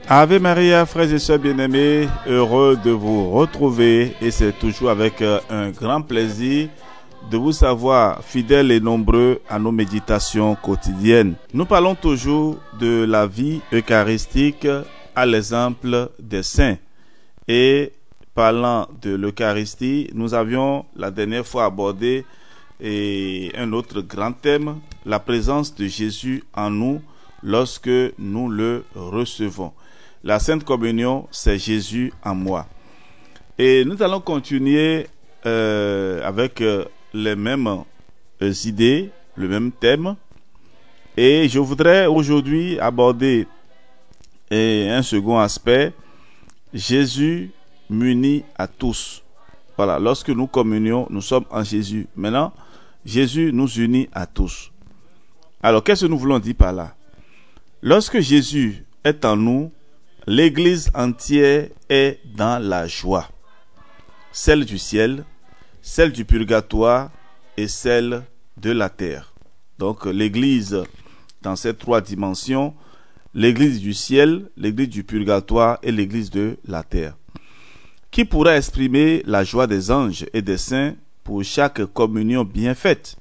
Ave Maria, frères et sœurs bien-aimés, heureux de vous retrouver et c'est toujours avec un grand plaisir de vous savoir fidèles et nombreux à nos méditations quotidiennes. Nous parlons toujours de la vie eucharistique à l'exemple des saints. Et parlant de l'Eucharistie, nous avions la dernière fois abordé un autre grand thème, la présence de Jésus en nous lorsque nous le recevons. La Sainte Communion, c'est Jésus en moi. Et nous allons continuer avec les mêmes idées, le même thème. Et je voudrais aujourd'hui aborder un second aspect, Jésus m'unit à tous. Voilà, lorsque nous communions, nous sommes en Jésus. Maintenant, Jésus nous unit à tous. Alors, qu'est-ce que nous voulons dire par là? Lorsque Jésus est en nous, l'Église entière est dans la joie. Celle du ciel, celle du purgatoire et celle de la terre. Donc l'Église dans ces trois dimensions, l'Église du ciel, l'Église du purgatoire et l'Église de la terre. Qui pourra exprimer la joie des anges et des saints pour chaque communion bien faite?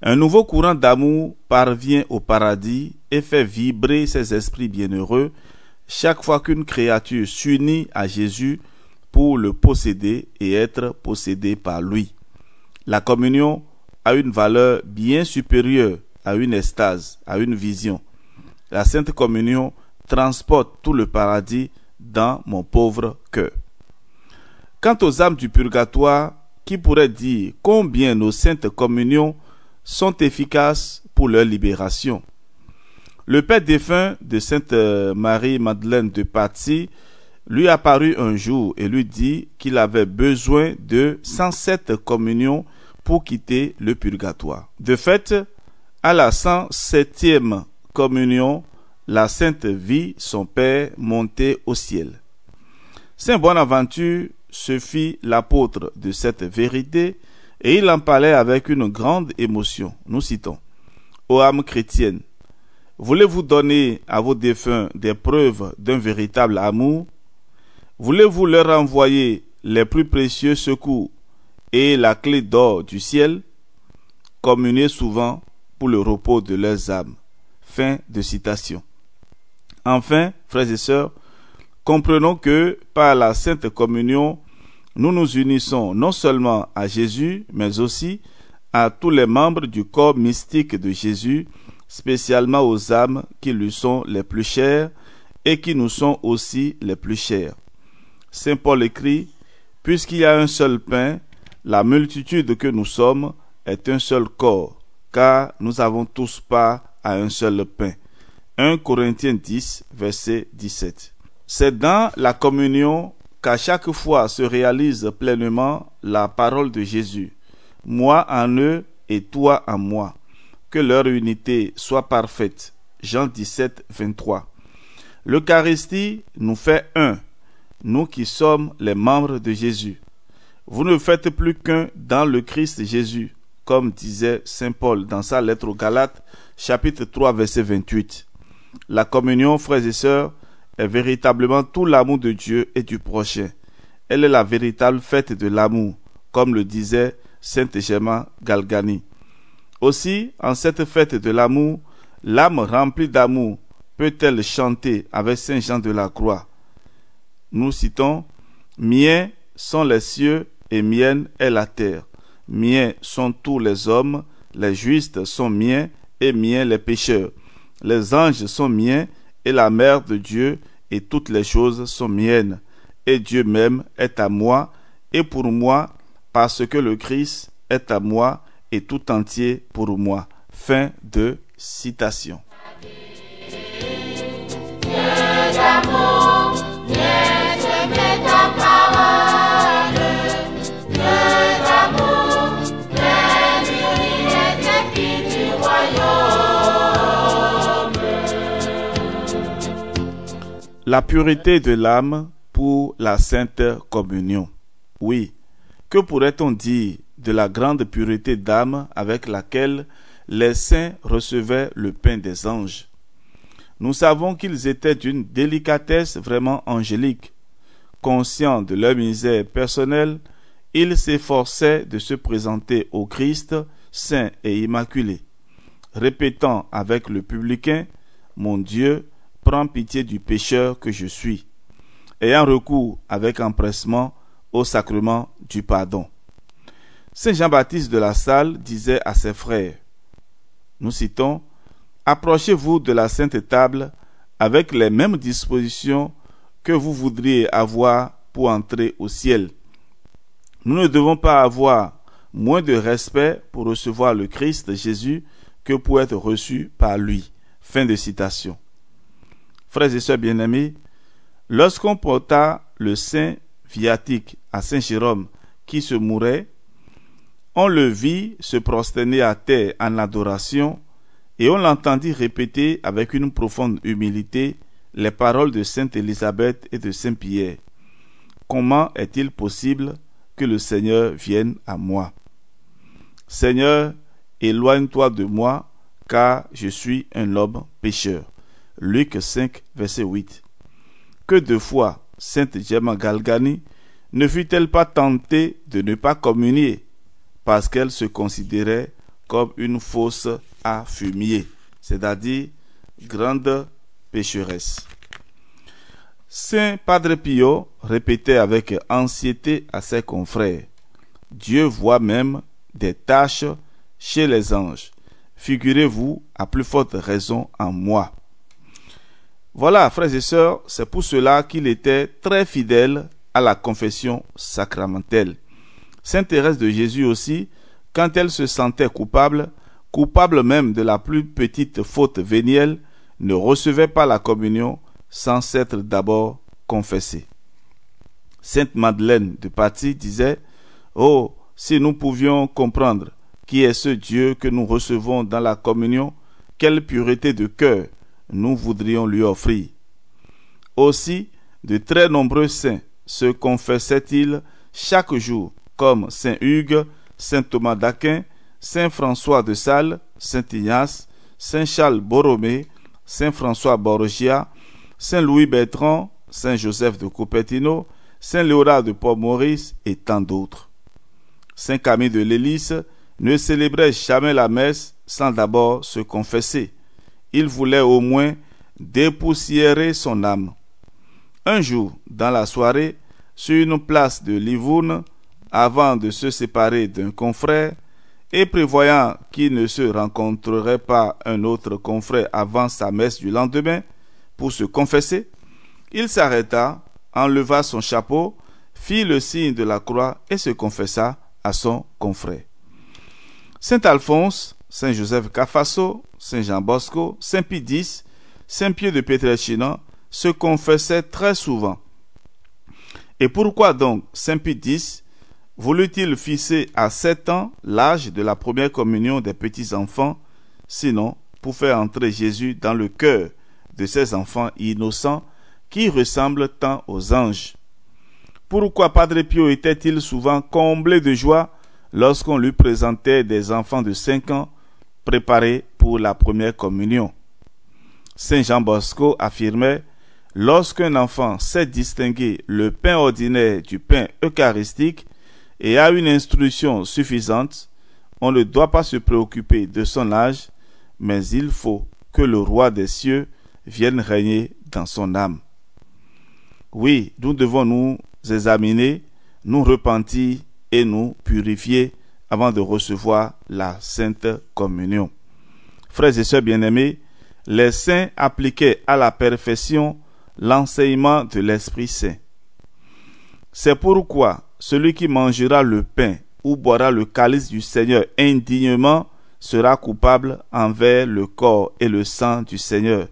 Un nouveau courant d'amour parvient au paradis et fait vibrer ses esprits bienheureux chaque fois qu'une créature s'unit à Jésus pour le posséder et être possédée par lui. La communion a une valeur bien supérieure à une extase, à une vision. La Sainte Communion transporte tout le paradis dans mon pauvre cœur. Quant aux âmes du purgatoire, qui pourrait dire combien nos saintes communions sont efficaces pour leur libération? Le père défunt de Sainte Marie-Madeleine de Patsy lui apparut un jour et lui dit qu'il avait besoin de 107 communions pour quitter le purgatoire. De fait, à la 107e communion, la sainte vit son père monter au ciel. Saint Bonaventure se fit l'apôtre de cette vérité et il en parlait avec une grande émotion. Nous citons: ô âme chrétienne, voulez-vous donner à vos défunts des preuves d'un véritable amour? Voulez-vous leur envoyer les plus précieux secours et la clé d'or du ciel? Communiez souvent pour le repos de leurs âmes. Fin de citation. Enfin, frères et sœurs, comprenons que par la Sainte Communion, nous nous unissons non seulement à Jésus, mais aussi à tous les membres du corps mystique de Jésus, spécialement aux âmes qui lui sont les plus chères et qui nous sont aussi les plus chères. Saint Paul écrit: puisqu'il y a un seul pain, la multitude que nous sommes est un seul corps, car nous avons tous part à un seul pain. 1 Corinthiens 10, verset 17. C'est dans la communion qu'à chaque fois se réalise pleinement la parole de Jésus. Moi en eux et toi en moi. Que leur unité soit parfaite. Jean 17, 23. L'Eucharistie nous fait un, nous qui sommes les membres de Jésus. Vous ne faites plus qu'un dans le Christ Jésus, comme disait Saint Paul dans sa lettre aux Galates, chapitre 3, verset 28. La communion, frères et sœurs, est véritablement tout l'amour de Dieu et du prochain. Elle est la véritable fête de l'amour, comme le disait Saint Germain Galgani. Aussi, en cette fête de l'amour, l'âme remplie d'amour peut-elle chanter avec Saint Jean de la Croix. Nous citons: miens sont les cieux et mienne est la terre. Miens sont tous les hommes, les justes sont miens et miens les pécheurs. Les anges sont miens et la mère de Dieu et toutes les choses sont miennes. Et Dieu même est à moi et pour moi, parce que le Christ est à moi et tout entier pour moi. Fin de citation. La pureté de l'âme pour la Sainte Communion. Oui, que pourrait-on dire de la grande pureté d'âme avec laquelle les saints recevaient le pain des anges? nous savons qu'ils étaient d'une délicatesse vraiment angélique. Conscients de leur misère personnelle, ils s'efforçaient de se présenter au Christ saint et immaculé, répétant avec le publicain « Mon Dieu, prends pitié du pécheur que je suis », ayant recours avec empressement au sacrement du pardon. Saint Jean-Baptiste de la Salle disait à ses frères, nous citons, « Approchez-vous de la sainte table avec les mêmes dispositions que vous voudriez avoir pour entrer au ciel. Nous ne devons pas avoir moins de respect pour recevoir le Christ Jésus que pour être reçu par lui. » Fin de citation. Frères et sœurs bien-aimés, lorsqu'on porta le saint viatique à saint Jérôme qui se mourait, on le vit se prosterner à terre en adoration et on l'entendit répéter avec une profonde humilité les paroles de sainte Élisabeth et de saint Pierre. Comment est-il possible que le Seigneur vienne à moi? Seigneur, éloigne-toi de moi, car je suis un homme pécheur. Luc 5, verset 8. Que de fois sainte Gemma Galgani ne fut-elle pas tentée de ne pas communier, parce qu'elle se considérait comme une fosse à fumier, c'est-à-dire grande pécheresse. Saint Padre Pio répétait avec anxiété à ses confrères, « Dieu voit même des taches chez les anges. Figurez-vous à plus forte raison en moi. » Voilà, frères et sœurs, c'est pour cela qu'il était très fidèle à la confession sacramentelle. Sainte Thérèse de Jésus aussi, quand elle se sentait coupable même de la plus petite faute vénielle, ne recevait pas la communion sans s'être d'abord confessée. Sainte Madeleine de Paty disait « Oh, si nous pouvions comprendre qui est ce Dieu que nous recevons dans la communion, quelle pureté de cœur nous voudrions lui offrir. » Aussi, de très nombreux saints se confessaient-ils chaque jour, comme saint Hugues, saint Thomas d'Aquin, saint François de Sales, saint Ignace, saint Charles Borromée, saint François Borgia, saint Louis Bertrand, saint Joseph de Cupertino, saint Léonard de Port-Maurice et tant d'autres. Saint Camille de Lélis ne célébrait jamais la messe sans d'abord se confesser. Il voulait au moins dépoussiérer son âme. Un jour, dans la soirée, sur une place de Livourne, avant de se séparer d'un confrère, et prévoyant qu'il ne se rencontrerait pas un autre confrère avant sa messe du lendemain pour se confesser, il s'arrêta, enleva son chapeau, fit le signe de la croix et se confessa à son confrère. Saint Alphonse, Saint Joseph Cafasso, Saint Jean Bosco, Saint Pie X, Saint Pieux de Pietrelcina se confessaient très souvent. Et pourquoi donc Saint Pie X voulut-il fixer à 7 ans l'âge de la première communion des petits-enfants, sinon pour faire entrer Jésus dans le cœur de ces enfants innocents qui ressemblent tant aux anges? Pourquoi Padre Pio était-il souvent comblé de joie lorsqu'on lui présentait des enfants de 5 ans préparés pour la première communion? Saint Jean Bosco affirmait « Lorsqu'un enfant sait distinguer le pain ordinaire du pain eucharistique et a une instruction suffisante, on ne doit pas se préoccuper de son âge, mais il faut que le roi des cieux vienne régner dans son âme. » Oui, nous devons nous examiner, nous repentir et nous purifier avant de recevoir la Sainte Communion. Frères et sœurs bien-aimés, les saints appliquaient à la perfection l'enseignement de l'Esprit Saint. C'est pourquoi celui qui mangera le pain ou boira le calice du Seigneur indignement sera coupable envers le corps et le sang du Seigneur.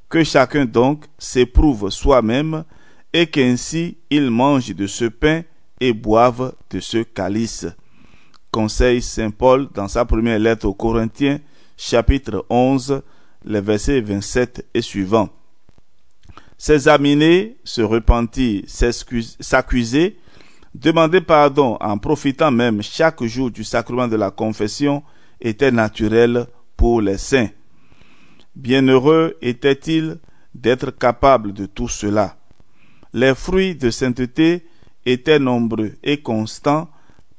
Que chacun donc s'éprouve soi-même et qu'ainsi il mange de ce pain et boive de ce calice. Conseille Saint Paul dans sa première lettre aux Corinthiens, chapitre 11, les versets 27 et suivants. S'examiner, se repentir, s'accuser, demander pardon en profitant même chaque jour du sacrement de la confession était naturel pour les saints. Bienheureux était-il d'être capable de tout cela. Les fruits de sainteté étaient nombreux et constants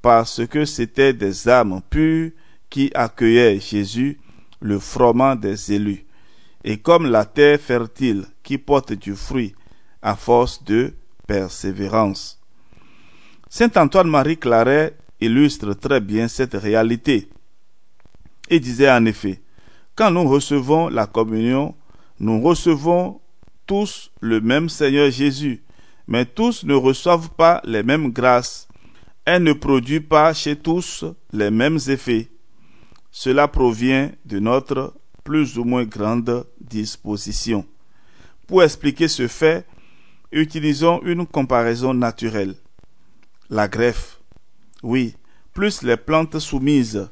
parce que c'étaient des âmes pures qui accueillaient Jésus, le froment des élus, et comme la terre fertile qui porte du fruit à force de persévérance. Saint Antoine-Marie Claret illustre très bien cette réalité et disait en effet: quand nous recevons la communion, nous recevons tous le même Seigneur Jésus, mais tous ne reçoivent pas les mêmes grâces. Elle ne produit pas chez tous les mêmes effets. Cela provient de notre plus ou moins grande disposition. Pour expliquer ce fait, utilisons une comparaison naturelle. La greffe. Oui, plus les plantes soumises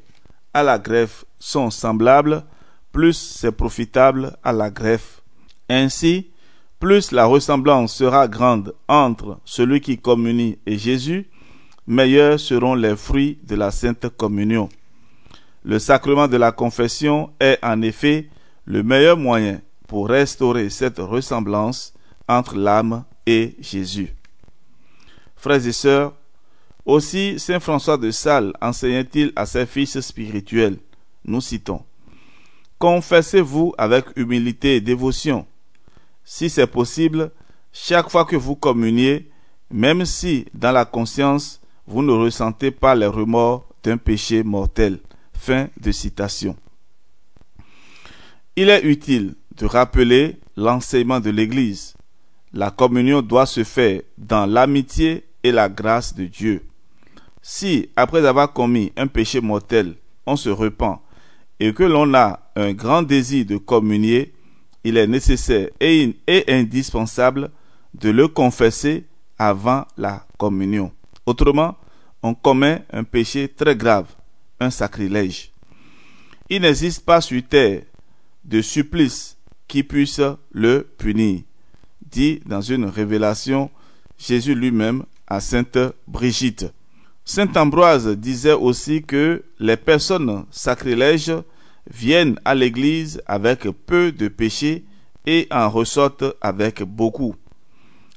à la greffe sont semblables, plus c'est profitable à la greffe. Ainsi, plus la ressemblance sera grande entre celui qui communie et Jésus, meilleurs seront les fruits de la Sainte Communion. Le sacrement de la confession est en effet le meilleur moyen pour restaurer cette ressemblance entre l'âme et Jésus. Frères et sœurs, aussi saint François de Sales enseignait-il à ses fils spirituels. Nous citons: confessez-vous avec humilité et dévotion. Si c'est possible, chaque fois que vous communiez, même si dans la conscience vous ne ressentez pas les remords d'un péché mortel. Fin de citation. Il est utile de rappeler l'enseignement de l'Église. La communion doit se faire dans l'amitié et la grâce de Dieu. Si, après avoir commis un péché mortel, on se repent et que l'on a un grand désir de communier, il est nécessaire et indispensable de le confesser avant la communion. Autrement, on commet un péché très grave, un sacrilège. Il n'existe pas sur terre de supplice qui puisse le punir, dit dans une révélation Jésus lui-même à sainte Brigitte. Saint Ambroise disait aussi que les personnes sacrilèges viennent à l'église avec peu de péchés et en ressortent avec beaucoup.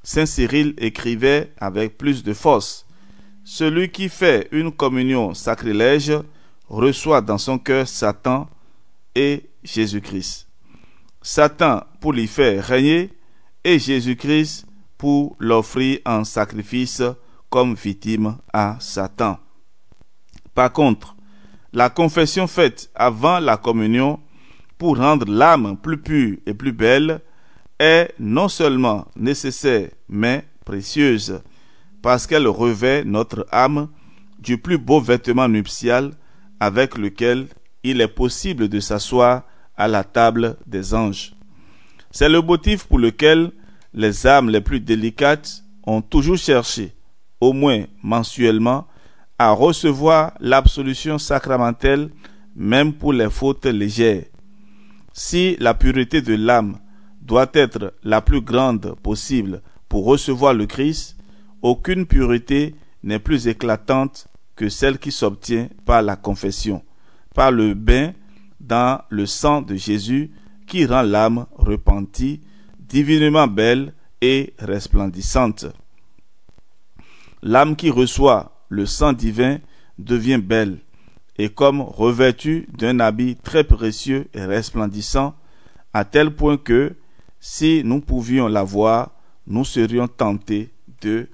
Saint Cyril écrivait avec plus de force: celui qui fait une communion sacrilège reçoit dans son cœur Satan et Jésus-Christ. Satan pour l'y faire régner et Jésus-Christ pour l'offrir en sacrifice comme victime à Satan. Par contre, la confession faite avant la communion pour rendre l'âme plus pure et plus belle est non seulement nécessaire mais précieuse, parce qu'elle revêt notre âme du plus beau vêtement nuptial avec lequel il est possible de s'asseoir à la table des anges. C'est le motif pour lequel les âmes les plus délicates ont toujours cherché, au moins mensuellement, à recevoir l'absolution sacramentelle, même pour les fautes légères. Si la pureté de l'âme doit être la plus grande possible pour recevoir le Christ, aucune pureté n'est plus éclatante que celle qui s'obtient par la confession, par le bain dans le sang de Jésus qui rend l'âme repentie, divinement belle et resplendissante. L'âme qui reçoit le sang divin devient belle et comme revêtue d'un habit très précieux et resplendissant, à tel point que, si nous pouvions la voir, nous serions tentés de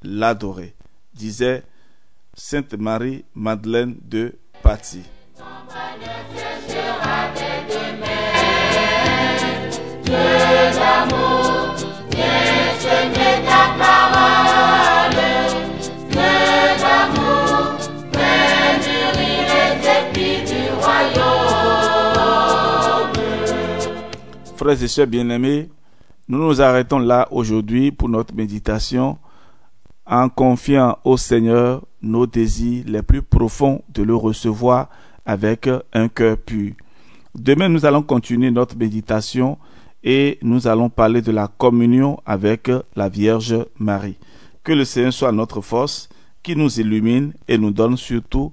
l'adorer, disait Sainte Marie-Madeleine de Paty. Frères et sœurs bien-aimés, nous nous arrêtons là aujourd'hui pour notre méditation en confiant au Seigneur nos désirs les plus profonds de le recevoir avec un cœur pur. Demain, nous allons continuer notre méditation et nous allons parler de la communion avec la Vierge Marie. Que le Seigneur soit notre force, qui nous illumine et nous donne surtout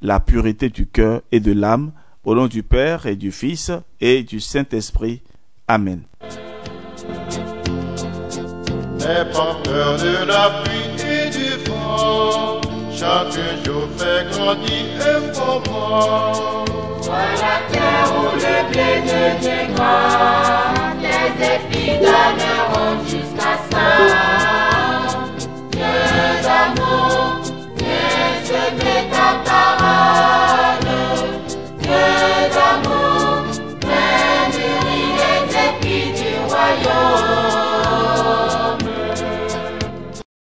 la pureté du cœur et de l'âme Au nom du Père et du Fils et du Saint-Esprit. Amen. N'aie pas peur de la pluie et du vent, chaque jour fait grandir un moment. Sois la terre où le blé devient grand.